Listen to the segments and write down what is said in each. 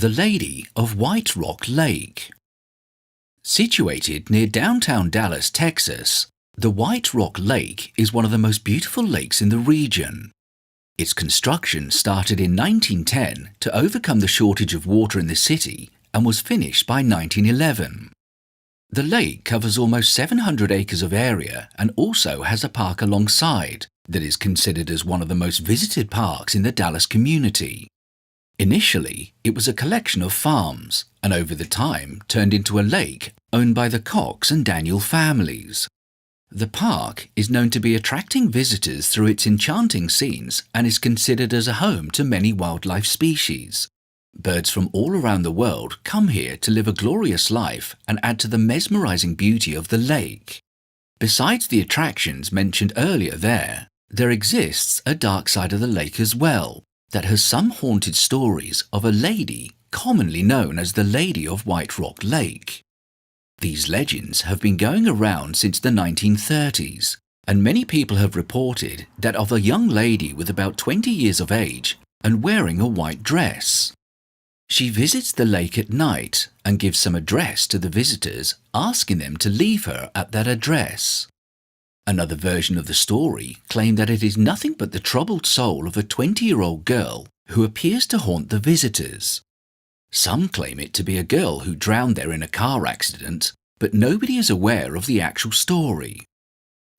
The Lady of White Rock Lake. Situated near downtown Dallas, Texas, the White Rock Lake is one of the most beautiful lakes in the region. Its construction started in 1910 to overcome the shortage of water in the city and was finished by 1911. The lake covers almost 700 acres of area and also has a park alongside that is considered as one of the most visited parks in the Dallas community. Initially, it was a collection of farms and over the time turned into a lake owned by the Cox and Daniel families. The park is known to be attracting visitors through its enchanting scenes and is considered as a home to many wildlife species. Birds from all around the world come here to live a glorious life and add to the mesmerizing beauty of the lake. Besides the attractions mentioned earlier there exists a dark side of the lake as well that has some haunted stories of a lady commonly known as the Lady of White Rock Lake. These legends have been going around since the 1930s, and many people have reported that of a young lady with about 20 years of age and wearing a white dress. She visits the lake at night and gives some address to the visitors, asking them to leave her at that address. Another version of the story claimed that it is nothing but the troubled soul of a 20-year-old girl who appears to haunt the visitors. Some claim it to be a girl who drowned there in a car accident, but nobody is aware of the actual story.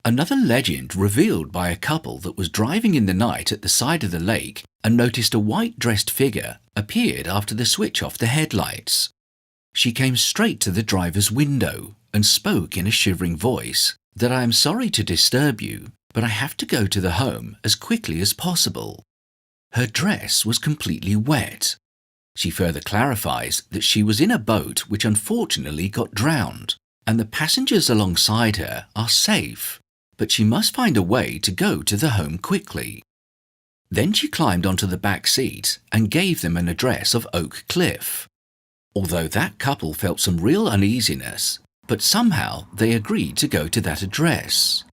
Another legend revealed by a couple that was driving in the night at the side of the lake and noticed a white-dressed figure appeared after the switch off the headlights. She came straight to the driver's window and spoke in a shivering voice that I am sorry to disturb you, but I have to go to the home as quickly as possible. Her dress was completely wet. She further clarifies that she was in a boat which unfortunately got drowned, and the passengers alongside her are safe, but she must find a way to go to the home quickly. Then she climbed onto the back seat and gave them an address of Oak Cliff. Although that couple felt some real uneasiness, but somehow they agreed to go to that address.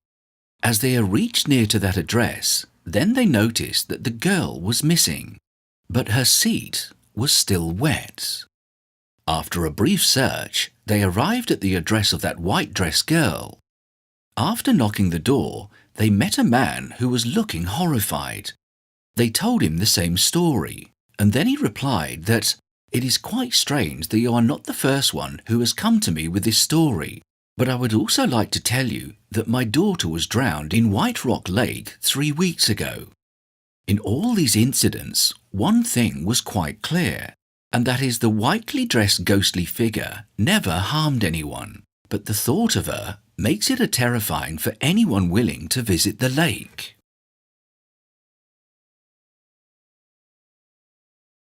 As they reached near to that address, then they noticed that the girl was missing, but her seat was still wet. After a brief search, they arrived at the address of that white-dressed girl. After knocking the door, they met a man who was looking horrified. They told him the same story, and then he replied that it is quite strange that you are not the first one who has come to me with this story, but I would also like to tell you that my daughter was drowned in White Rock Lake 3 weeks ago. In all these incidents, one thing was quite clear, and that is the whitely dressed ghostly figure never harmed anyone, but the thought of her makes it terrifying for anyone willing to visit the lake.